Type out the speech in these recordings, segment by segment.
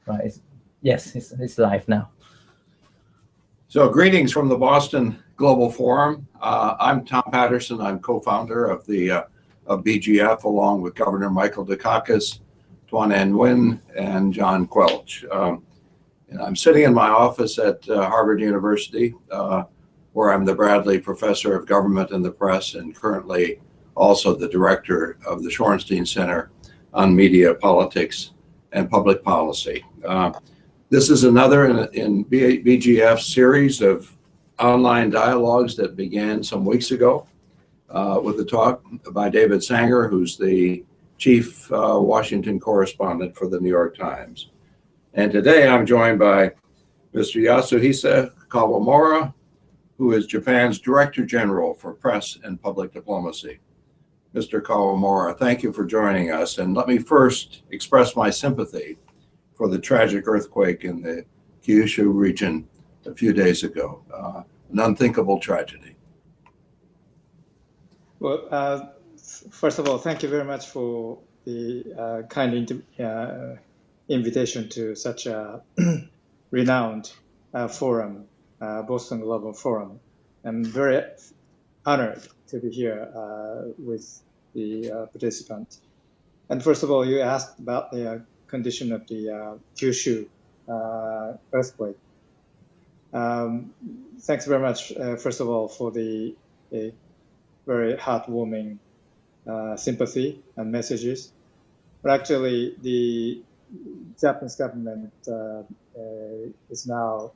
Right. Yes, it's live now. So greetings from the Boston Global Forum. I'm Tom Patterson. I'm co-founder of BGF, along with Governor Michael Dukakis, Tuan Anh Nguyen, and John Quelch. And I'm sitting in my office at Harvard University, where I'm the Bradley Professor of Government and the Press, and currently also the director of the Shorenstein Center on Media, Politics, and Public Policy. This is another in BGF's series of online dialogues that began some weeks ago with a talk by David Sanger, who's the chief Washington correspondent for the New York Times. And today I'm joined by Mr. Yasuhisa Kawamura, who is Japan's Director General for Press and Public Diplomacy. Mr. Kawamura, thank you for joining us. And let me first express my sympathy for the tragic earthquake in the Kyushu region a few days ago. An unthinkable tragedy. Well, first of all, thank you very much for the kind invitation to such a renowned forum, Boston Global Forum. I'm very honored to be here with the participants. And first of all, you asked about the condition of the Kyushu earthquake. Thanks very much, first of all, for the very heartwarming sympathy and messages. But actually, the Japanese government is now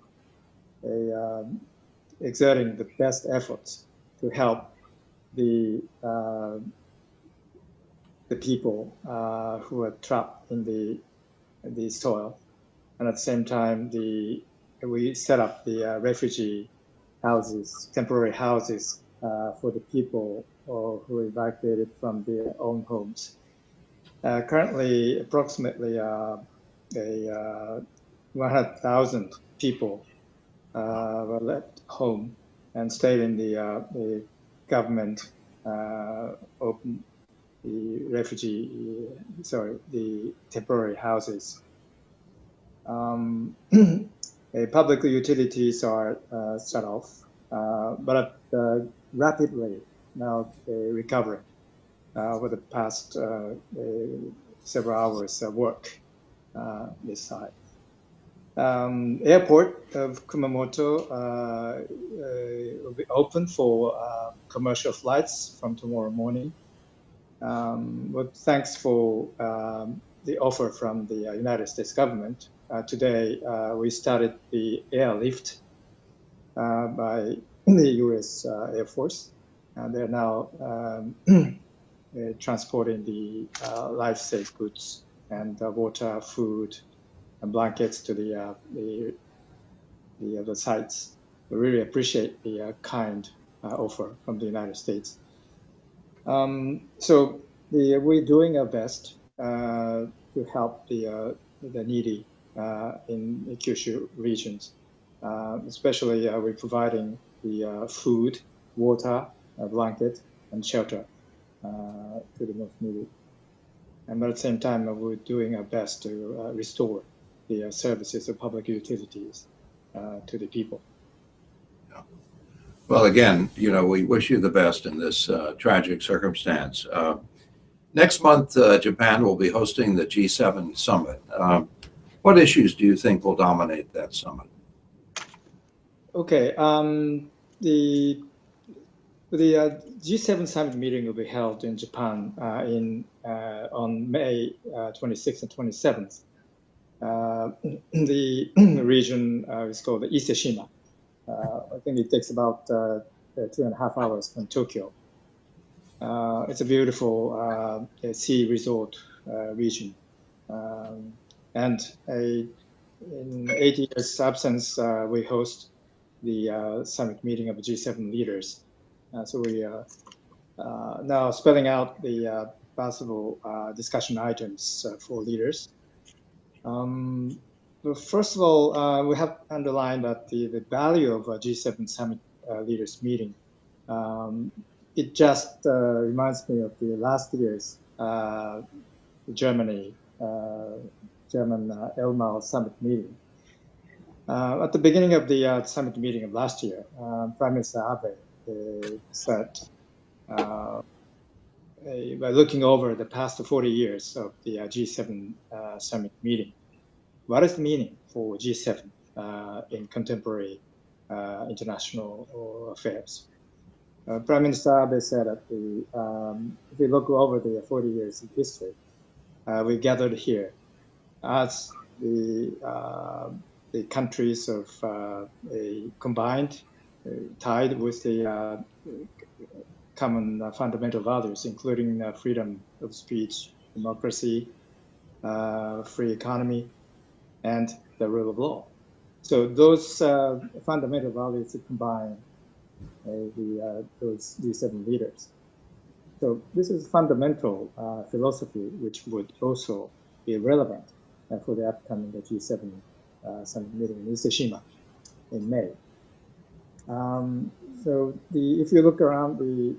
exerting the best efforts to help the people who are trapped in the soil, and at the same time, we set up the refugee houses, temporary houses for the people who evacuated from their own homes. Currently, approximately 100,000 people were left home and stayed in the government open the temporary houses. Public utilities are shut off, but rapidly now recovering over the past several hours of work this side. Airport of Kumamoto will be open for commercial flights from tomorrow morning. But thanks for the offer from the United States government. Today, we started the airlift by the U.S. Air Force. They're now transporting the life-saving goods and water, food, and blankets to the sites. We really appreciate the kind offer from the United States. So we're doing our best to help the needy in the Kyushu regions. Especially, we're providing the food, water, blanket, and shelter to the most needy. And at the same time, we're doing our best to restore the services of public utilities to the people. Well, again, we wish you the best in this tragic circumstance. Next month, Japan will be hosting the G7 summit. What issues do you think will dominate that summit? Okay, the G7 summit meeting will be held in Japan on May 26th and 27th. The region is called Ise-shima. I think it takes about 2.5 hours from Tokyo. It's a beautiful sea resort region. And in 8 years' absence, we host the summit meeting of the G7 leaders. So we are now spelling out the possible discussion items for leaders. First of all, we have underlined that the value of a G7 summit leaders meeting. It just reminds me of the last year's Germany German Elmau summit meeting. At the beginning of the summit meeting of last year, Prime Minister Abe said, by looking over the past 40 years of the G7 summit meeting, what is the meaning for G7 in contemporary international affairs? Prime Minister Abe said that if we look over the 40 years of history, we gathered here as the countries of a combined, tied with the common fundamental values, including freedom of speech, democracy, free economy, and the rule of law. So those fundamental values combine those G7 leaders. So this is fundamental philosophy, which would also be relevant for the upcoming G7 summit meeting in Ise-Shima in May. So if you look around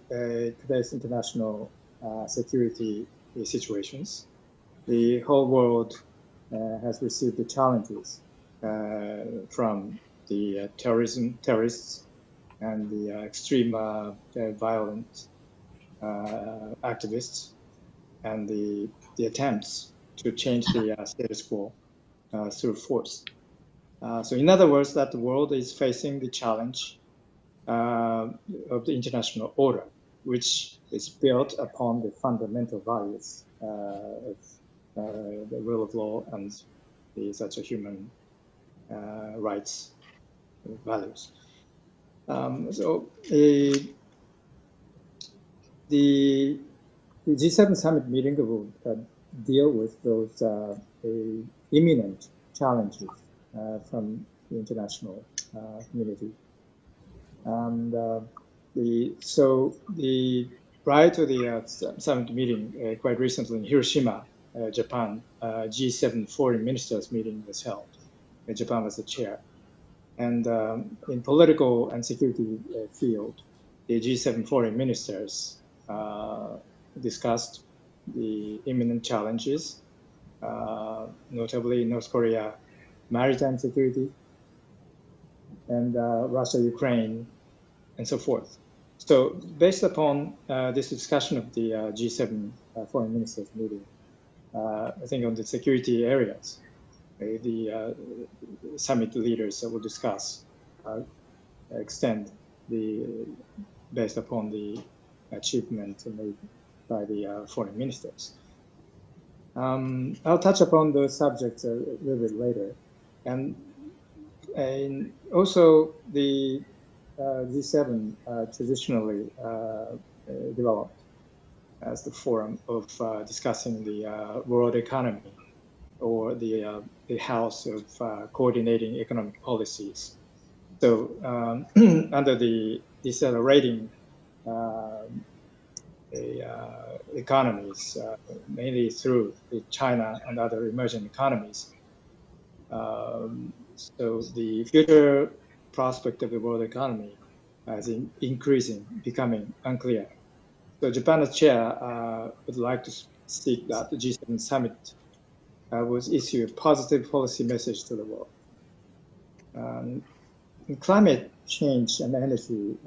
today's international security situations, the whole world has received the challenges from the terrorists and the extreme violent activists and the attempts to change the status quo through force. So in other words, that the world is facing the challenge of the international order, which is built upon the fundamental values of the rule of law and such a human rights values. So the G7 summit meeting will deal with those imminent challenges from the international community. And prior to the summit meeting, quite recently in Hiroshima, Japan, G7 foreign ministers meeting was held. Japan was the chair. And in political and security field, the G7 foreign ministers discussed the imminent challenges, notably North Korea maritime security, and Russia, Ukraine, and so forth. So based upon this discussion of the G7 foreign ministers meeting, I think on the security areas, the summit leaders will discuss, extend based upon the achievement made by the foreign ministers. I'll touch upon those subjects a little bit later. And also the G7 traditionally developed as the forum of discussing the world economy, or the house of coordinating economic policies. So under the decelerating economies, mainly through China and other emerging economies, so the future prospect of the world economy is increasing, becoming unclear. So Japan as chair would like to seek that the G7 summit would issue a positive policy message to the world. And climate change and energy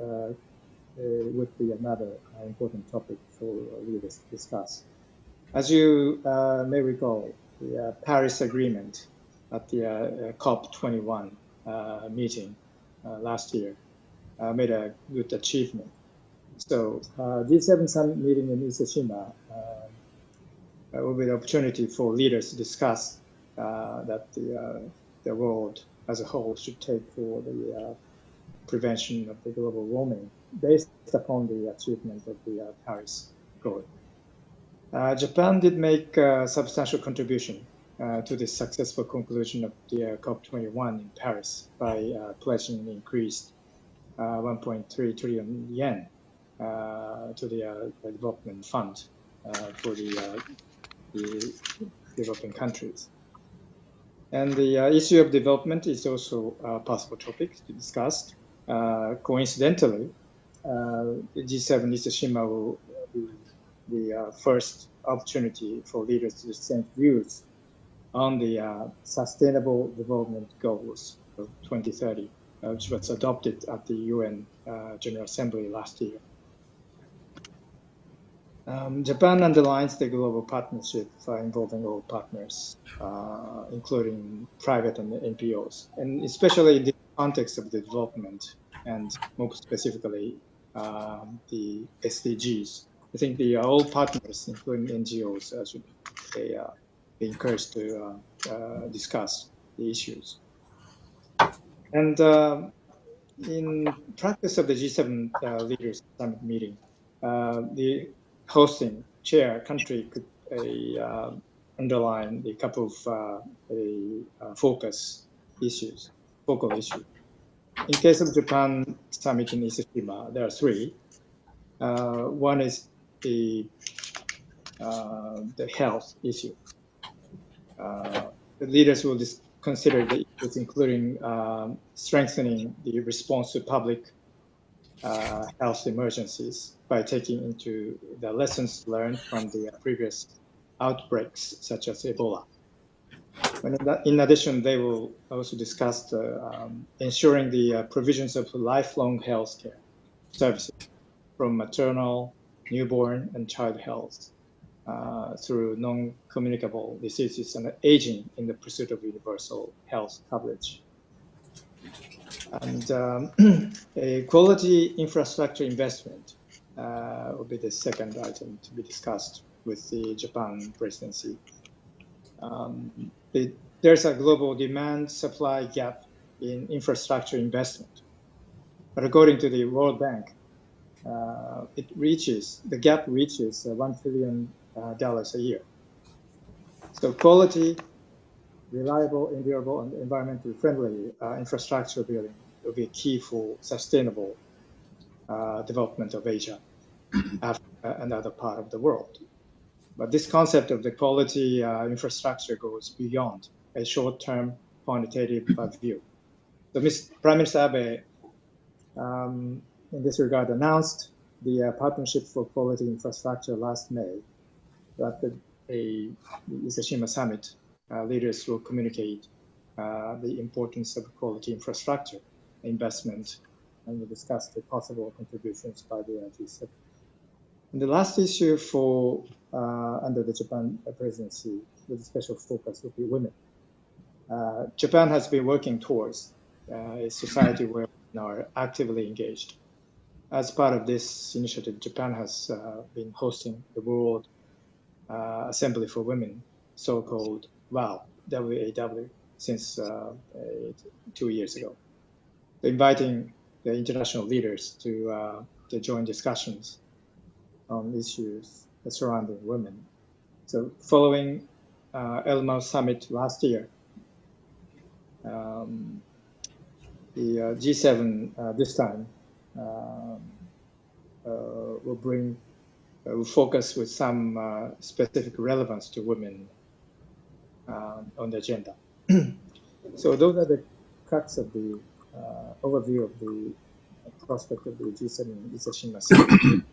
would be another important topic for leaders to discuss. As you may recall, the Paris Agreement at the COP21 meeting last year made a good achievement. So G7 summit meeting in Ise-Shima will be the opportunity for leaders to discuss that the world as a whole should take for the prevention of the global warming based upon the achievement of the Paris goal. Japan did make a substantial contribution to the successful conclusion of the COP21 in Paris by pledging an increased 1.3 trillion yen to the development fund for the developing countries. And the issue of development is also a possible topic to discuss. Coincidentally, the G7 Ise-Shima will be the first opportunity for leaders to exchange views on the Sustainable Development Goals of 2030, which was adopted at the UN General Assembly last year. Japan underlines the global partnership involving all partners, including private and NPOs, and especially in the context of the development, and more specifically, the SDGs. I think all partners, including NGOs, should be encouraged to discuss the issues. And in practice of the G7 Leaders Summit meeting, the hosting chair country could underline a couple of focal issues. In case of Japan summit in Ise-Shima, there are three. One is the health issue. The leaders will consider the issues including strengthening the response to public health emergencies by taking into the lessons learned from the previous outbreaks, such as Ebola. And in addition, they will also discuss ensuring the provisions of lifelong health care services from maternal, newborn, and child health through non-communicable diseases and aging in the pursuit of universal health coverage. And a quality infrastructure investment will be the second item to be discussed with the Japan presidency. There's a global demand-supply gap in infrastructure investment. But according to the World Bank, the gap reaches $1 trillion a year. So quality, reliable, endurable, and environmentally friendly infrastructure building will be a key for sustainable development of Asia, Africa, and other part of the world. But this concept of the quality infrastructure goes beyond a short-term quantitative view. So Prime Minister Abe, in this regard, announced the Partnership for Quality Infrastructure last May. At the Ise-Shima Summit, leaders will communicate the importance of quality infrastructure investment, and will discuss the possible contributions by the G7. And the last issue for under the Japan presidency with a special focus will be women. Japan has been working towards a society where women are actively engaged. As part of this initiative, Japan has been hosting the World Assembly for Women, so-called WOW, W-A-W, since 2 years ago, inviting the international leaders to join discussions on issues surrounding women. So following Elmau Summit last year, the G7 this time will focus with some specific relevance to women on the agenda. So those are the crux of the overview of the prospect of the G7 Ise-Shima Summit.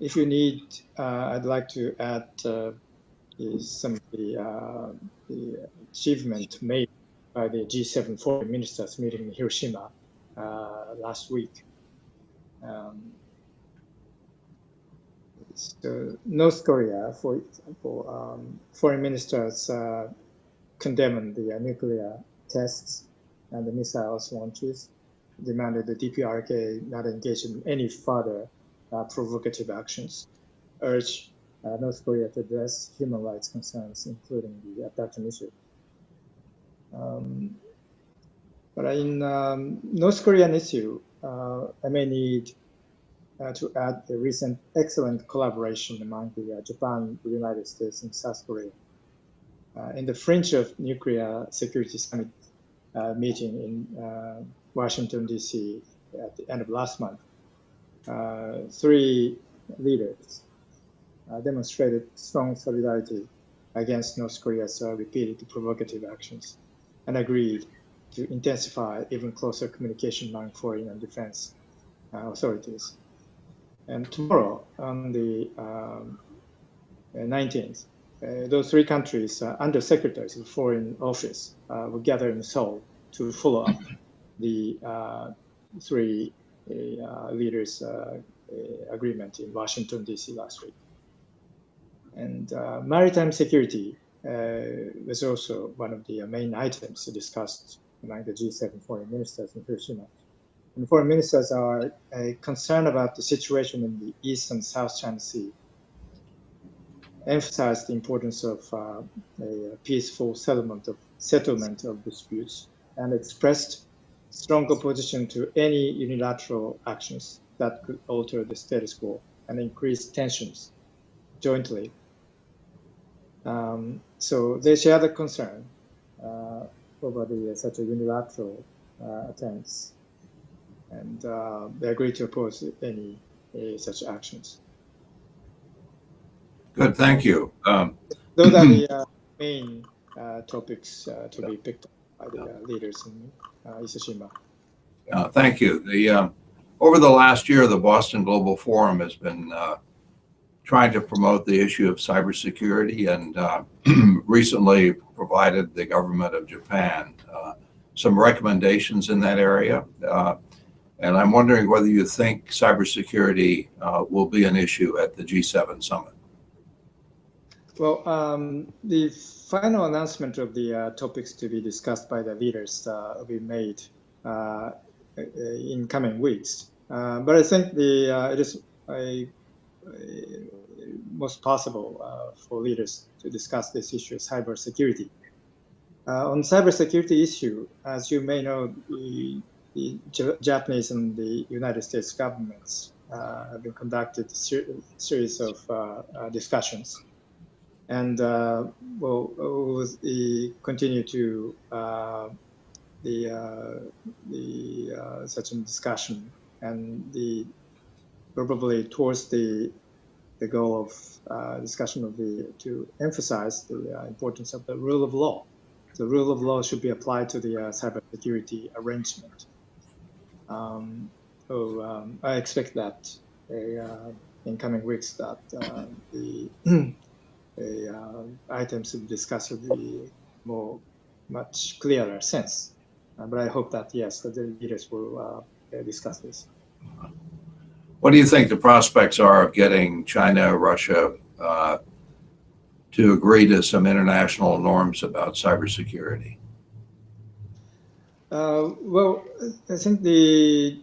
If you need, I'd like to add some of the achievement made by the G7 foreign ministers meeting in Hiroshima last week. So North Korea, for example, foreign ministers condemned the nuclear tests and the missiles launches, demanded the DPRK not engage in any further provocative actions, urged North Korea to address human rights concerns, including the abduction issue. But in North Korean issue, I may need to add the recent excellent collaboration among the Japan, the United States, and South Korea. In the fringe of nuclear security summit meeting in Washington, D.C. at the end of last month, 3 leaders demonstrated strong solidarity against North Korea's repeated provocative actions and agreed to intensify even closer communication among foreign and defense authorities. And tomorrow, on the 19th, those three countries undersecretaries of foreign office will gather in Seoul to follow up the three leaders' agreement in Washington, D.C. last week. And maritime security was also one of the main items discussed among the G7 foreign ministers in Hiroshima. And foreign ministers are concerned about the situation in the East and South China Sea, emphasized the importance of a peaceful settlement of disputes, and expressed strong opposition to any unilateral actions that could alter the status quo and increase tensions jointly. So they share the concern over such a unilateral attempts, and they agree to oppose any such actions. Good, thank you. Those are the main topics to be picked up by the leaders in Ise-Shima. Thank you. Over the last year, the Boston Global Forum has been trying to promote the issue of cybersecurity, and recently provided the government of Japan some recommendations in that area. And I'm wondering whether you think cybersecurity will be an issue at the G7 summit. Well, the final announcement of the topics to be discussed by the leaders will be made in coming weeks. But I think it is most possible for leaders to discuss this issue of cybersecurity. On cybersecurity issue, as you may know, the Japanese and the United States governments have been conducted a series of discussions. And we'll continue to such a discussion, and probably towards the goal of discussion of to emphasize the importance of the rule of law. The rule of law should be applied to the cybersecurity arrangement. I expect that in coming weeks that the items to be discussed will be much clearer sense. But I hope that, yes, that the leaders will discuss this. What do you think the prospects are of getting China, Russia to agree to some international norms about cybersecurity? Well, I think the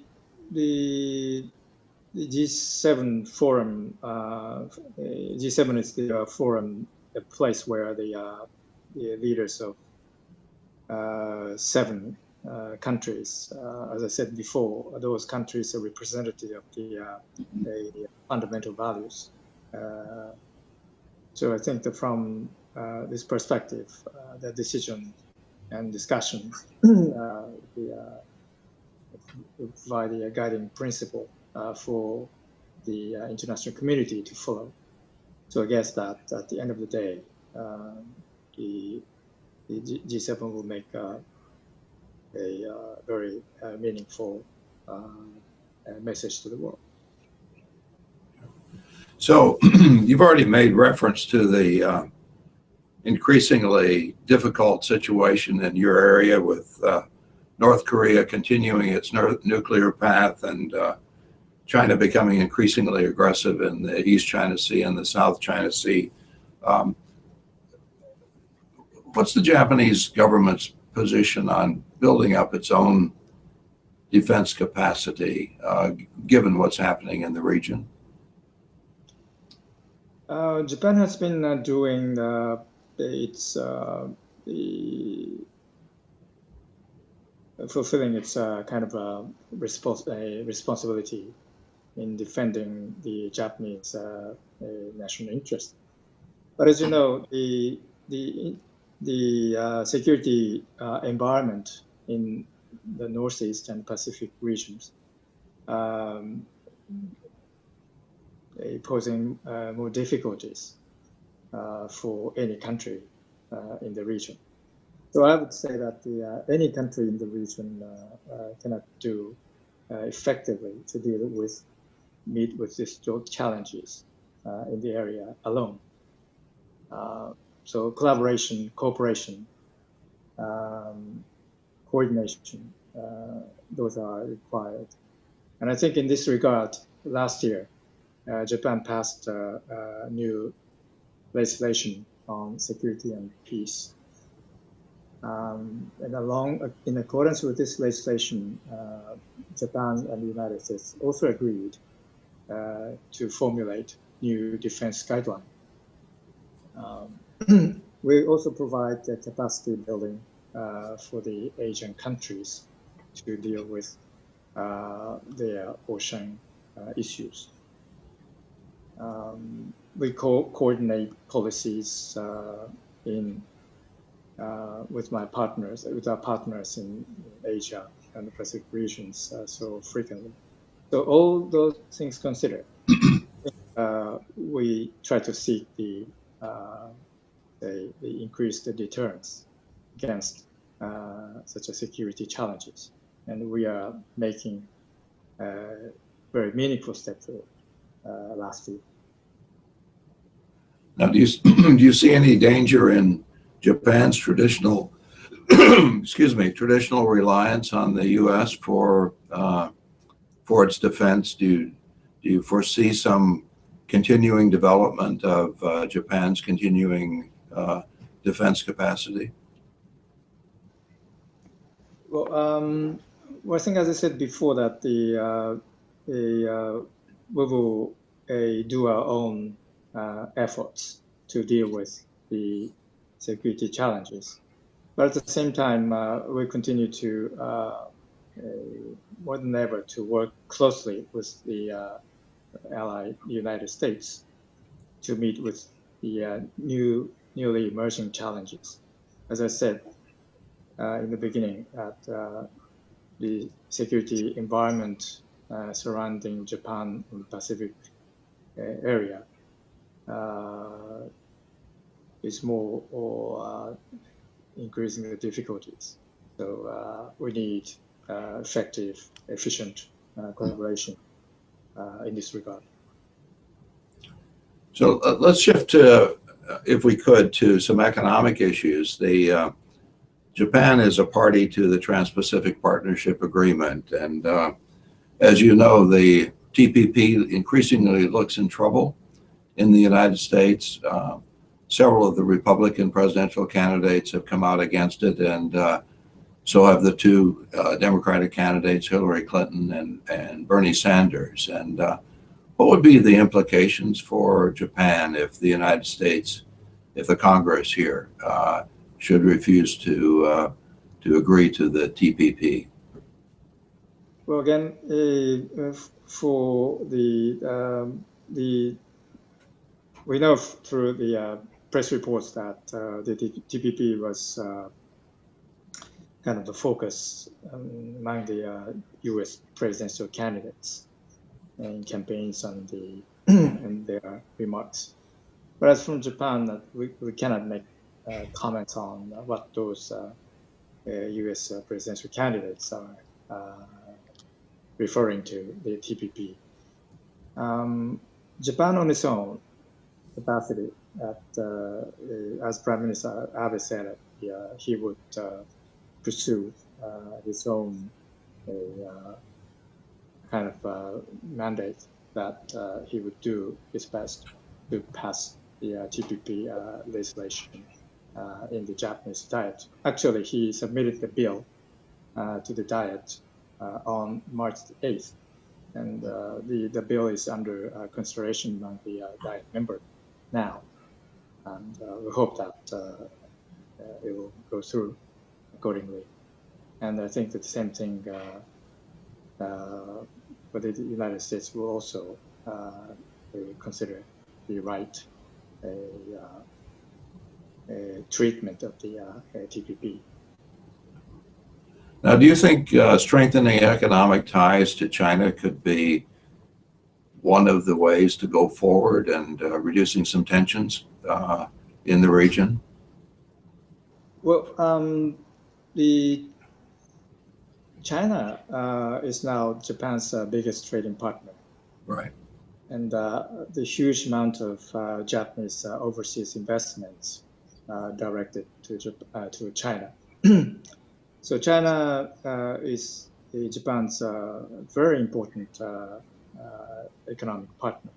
G7 forum, G7 is the forum, the place where the leaders of 7 countries, as I said before, those countries are representative of the fundamental values. So I think that from this perspective, the decision and discussion provide a guiding principle for the international community to follow. So I guess that at the end of the day, the G7 will make a very meaningful message to the world. So you've already made reference to the increasingly difficult situation in your area with North Korea continuing its nuclear path, and China becoming increasingly aggressive in the East China Sea and the South China Sea. What's the Japanese government's position on building up its own defense capacity, given what's happening in the region? Japan has been doing fulfilling its kind of responsibility in defending the Japanese national interest. But as you know, the security environment in the Northeast and Pacific regions posing more difficulties for any country in the region. So I would say that any country in the region cannot do effectively to meet with these challenges in the area alone. So collaboration, cooperation, coordination, those are required. And I think in this regard, last year, Japan passed new legislation on security and peace. And in accordance with this legislation, Japan and the United States also agreed to formulate new defense guidelines. We also provide the capacity building for the Asian countries to deal with their ocean issues. We coordinate policies with our partners in Asia and the Pacific regions so frequently. So all those things considered, we try to seek the increased deterrence against such a security challenges, and we are making very meaningful steps last year. Now, do you see any danger in Japan's traditional, traditional reliance on the U.S. for its defense? Do you foresee some continuing development of Japan's continuing defense capacity? Well, I think, as I said before, that we will do our own efforts to deal with the security challenges. But at the same time, we continue to, more than ever, to work closely with the ally United States to meet with the newly emerging challenges. As I said in the beginning, that the security environment surrounding Japan and Pacific area is more or increasing the difficulties. So we need effective, efficient collaboration in this regard. So let's shift to, if we could, to some economic issues. Japan is a party to the Trans-Pacific Partnership Agreement, and as you know, the TPP increasingly looks in trouble in the United States. Several of the Republican presidential candidates have come out against it, and so have the two Democratic candidates, Hillary Clinton and Bernie Sanders. And what would be the implications for Japan if the United States, if the Congress here should refuse to agree to the TPP? Well, again, for we know through the press reports that the TPP was kind of the focus among the U.S. presidential candidates in campaigns and and their remarks. But as from Japan, that we cannot make comments on what those U.S. presidential candidates are referring to the TPP. Japan on its own capacity, as Prime Minister Abe said, he would pursue his own kind of mandate that he would do his best to pass the TPP legislation in the Japanese Diet. Actually, he submitted the bill to the Diet on March 8th, and the bill is under consideration among the Diet members now, and we hope that it will go through accordingly. And I think that the same thing for the United States will also consider the right treatment of the TPP. Now, do you think strengthening economic ties to China could be one of the ways to go forward and reducing some tensions in the region? Well, China is now Japan's biggest trading partner. Right. and the huge amount of Japanese overseas investments directed to China. So China is Japan's very important economic partner.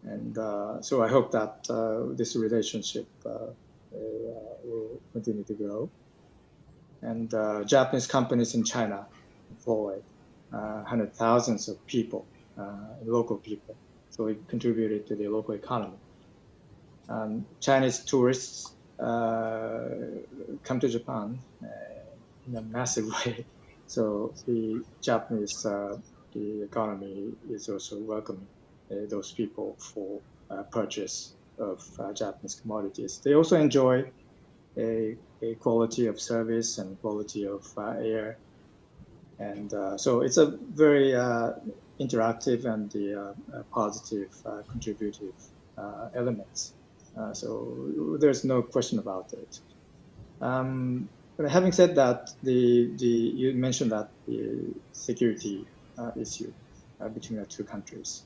And so I hope that this relationship will continue to grow. And Japanese companies in China employ hundred thousands of people, local people. So it contributed to the local economy. Chinese tourists come to Japan in a massive way. So the Japanese the economy is also welcoming those people for purchase of Japanese commodities. They also enjoy a quality of service and quality of air. And so it's a very interactive and positive contributive elements. So there's no question about it. But having said that, you mentioned that the security issue between the two countries.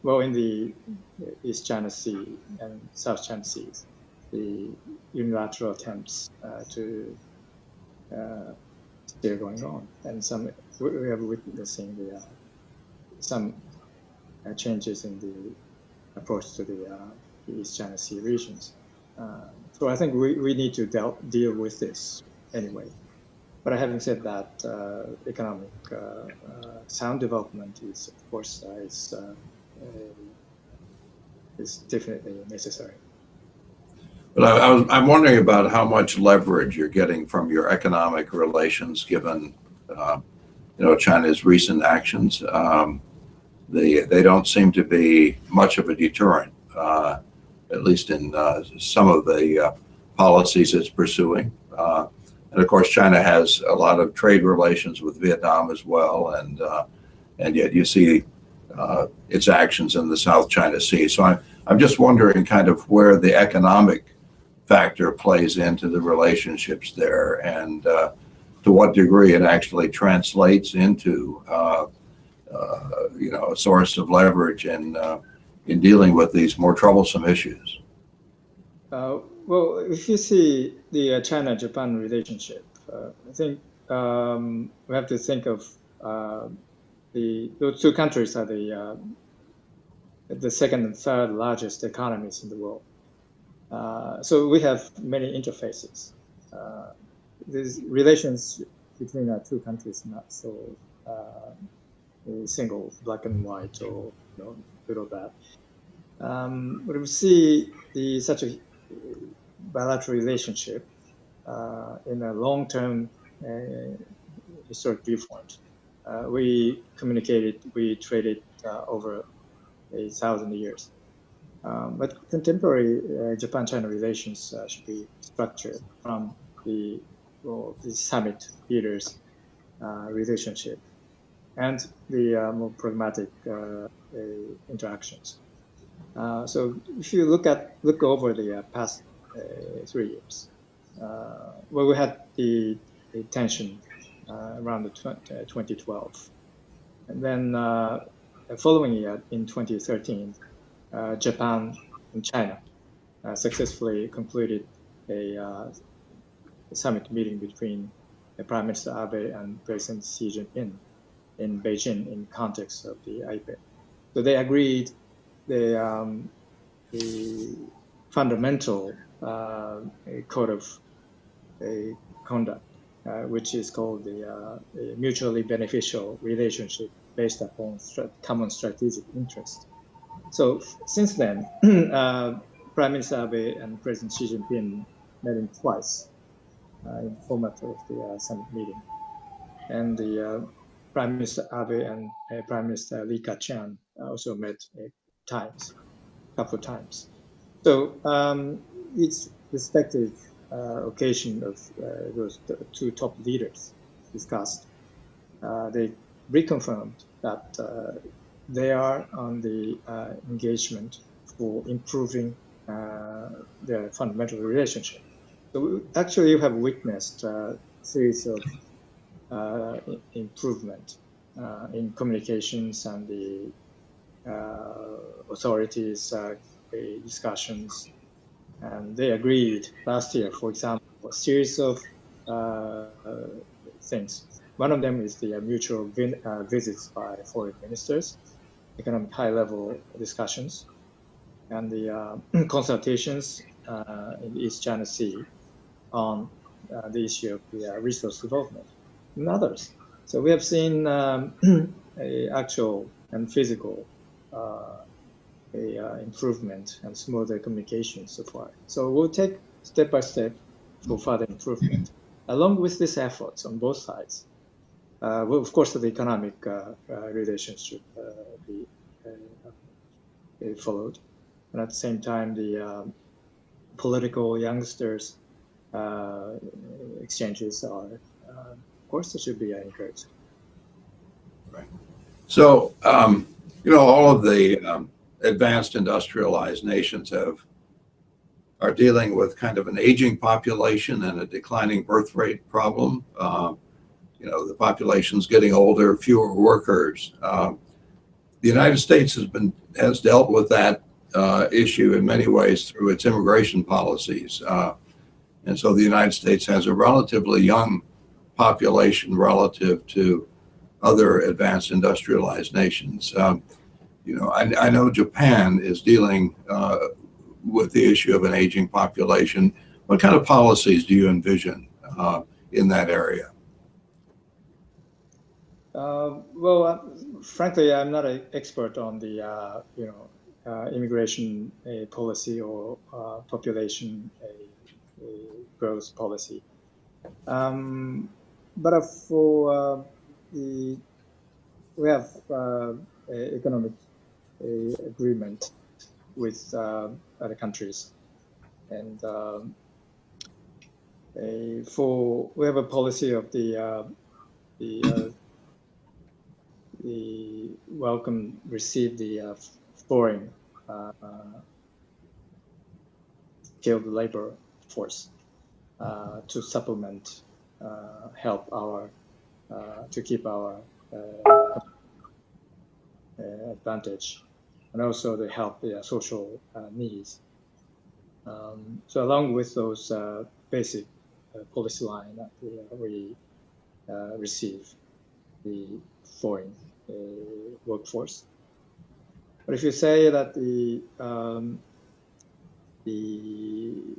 Well, in the East China Sea and South China Seas, the unilateral attempts to still going on, and we are witnessing some changes in the approach to the East China Sea regions. So I think we need to deal with this anyway. But having said that, economic sound development is, of course, is definitely necessary. But I'm wondering about how much leverage you're getting from your economic relations, given China's recent actions. They don't seem to be much of a deterrent, at least in some of the policies it's pursuing. And of course, China has a lot of trade relations with Vietnam as well, and yet you see its actions in the South China Sea. So I'm just wondering kind of where the economic factor plays into the relationships there, and to what degree it actually translates into a source of leverage in dealing with these more troublesome issues. Well, if you see the China-Japan relationship, I think we have to think of those two countries are the second and third largest economies in the world. So we have many interfaces. These relations between our two countries not so single, black and white, or good or bad. But we see such a bilateral relationship in a long-term historic viewpoint. We communicated, we traded over 1,000 years. But contemporary Japan-China relations should be structured from the summit leaders' relationship and the more pragmatic interactions. So if you look over the past 3 years, well, we had the tension around 2012, and then the following year in 2013. Japan and China successfully concluded a summit meeting between Prime Minister Abe and President Xi Jinping in Beijing in context of the IPEF. So they agreed the fundamental code of conduct, which is called the mutually beneficial relationship based upon common strategic interest. So since then, Prime Minister Abe and President Xi Jinping met in twice in the format of the summit meeting. And the Prime Minister Abe and Prime Minister Li Keqiang also met a couple of times. So each respective occasion of those two top leaders discussed, they reconfirmed that they are on the engagement for improving their fundamental relationship. So actually, you have witnessed a series of improvement in communications and the authorities discussions, and they agreed last year, for example, a series of things. One of them is the mutual visits by foreign ministers, economic high-level discussions, and the consultations in the East China Sea on the issue of the resource development and others. So we have seen actual and physical improvement and smoother communication so far. So we'll take step by step for further improvement. Along with these efforts on both sides, well, of course, the economic relations should be followed. And at the same time, the political youngsters exchanges are, of course, it should be encouraged. Right. So, all of the advanced industrialized nations are dealing with kind of an aging population and a declining birth rate problem. The population's getting older, fewer workers. The United States has dealt with that issue in many ways through its immigration policies. And so the United States has a relatively young population relative to other advanced industrialized nations. I know Japan is dealing with the issue of an aging population. What kind of policies do you envision in that area? Frankly, I'm not an expert on the immigration policy or population growth policy. But for we have economic agreement with other countries, and we have a policy of the welcome receive the foreign skilled labor force to supplement, help our to keep our advantage, and also to help the social needs. So along with those basic policy line that we receive the foreign workforce. But if you say that we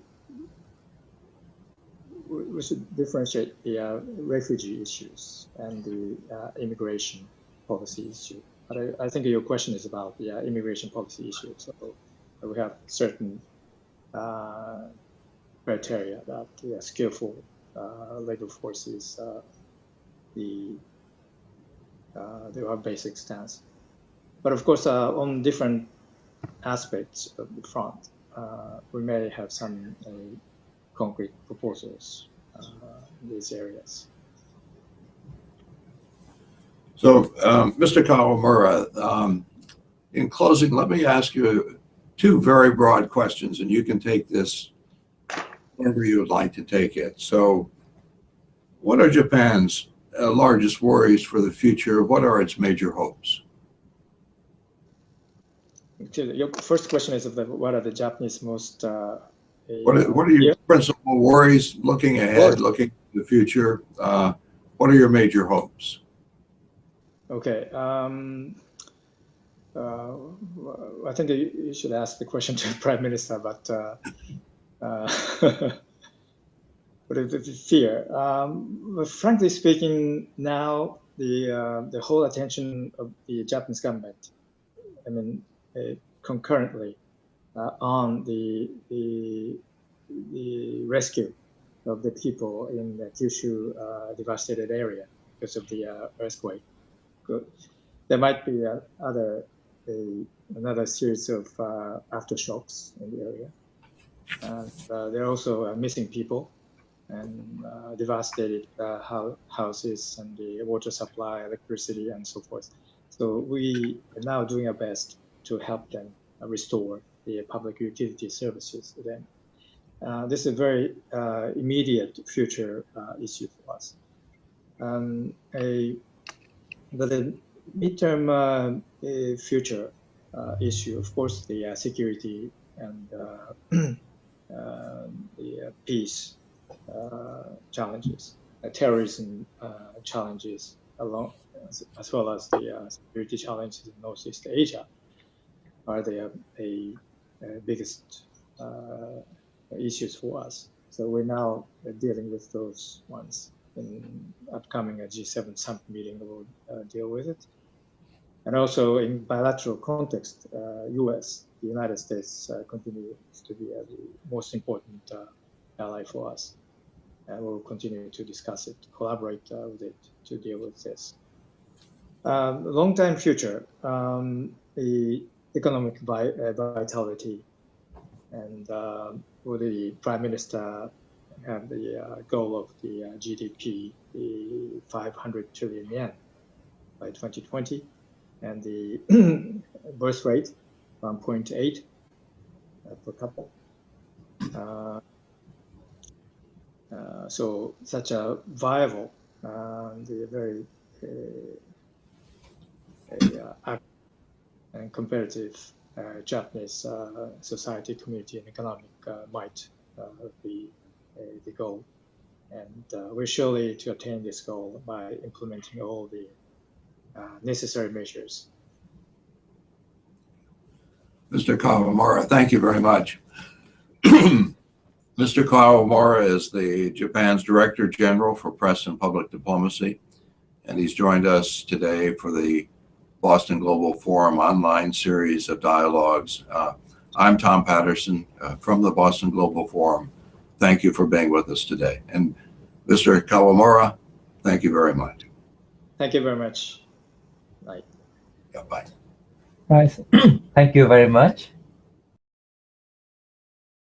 should differentiate the refugee issues and the immigration policy issue. But I think your question is about the immigration policy issue. So we have certain criteria that the skillful labor forces they have basic stance. But of course, on different aspects of the front, we may have some concrete proposals in these areas. So, Mr. Kawamura, in closing, let me ask you two very broad questions, and you can take this wherever you would like to take it. So, what are Japan's largest worries for the future? What are its major hopes? Your first question is what are the Japanese most what are your principal worries looking ahead, looking to the future? What are your major hopes? Okay. I think you should ask the question to the Prime Minister, but what is the fear? Frankly speaking, now the whole attention of the Japanese government, I mean, concurrently on the rescue of the people in the Kyushu devastated area because of the earthquake. There might be another series of aftershocks in the area. And there are also missing people and devastated houses and the water supply, electricity, and so forth. So we are now doing our best to help them restore the public utility services to them. This is a very immediate future issue for us. But the midterm future, issue. Of course, the security and the peace challenges, terrorism challenges, as well as the security challenges in Northeast Asia are the biggest issues for us. So we're now dealing with those ones. In upcoming G7 summit meeting, we'll deal with it. And also in bilateral context, the United States continues to be the most important ally for us. And we'll continue to discuss it, collaborate with it to deal with this. Long-term future, the economic vitality, and will the Prime Minister have the goal of the GDP, the 500 trillion yen by 2020, and the birth rate 1.8 per couple. So such a viable, the very and competitive Japanese society, community, and economic might be the goal. And we're surely to attain this goal by implementing all the necessary measures. Mr. Kawamura, thank you very much. Mr. Kawamura is the Japan's Director General for Press and Public Diplomacy, and he's joined us today for the Boston Global Forum online series of dialogues. I'm Tom Patterson from the Boston Global Forum. Thank you for being with us today. And Mr. Kawamura, thank you very much. Thank you very much. Bye. Yeah, bye. Right. Thank you very much.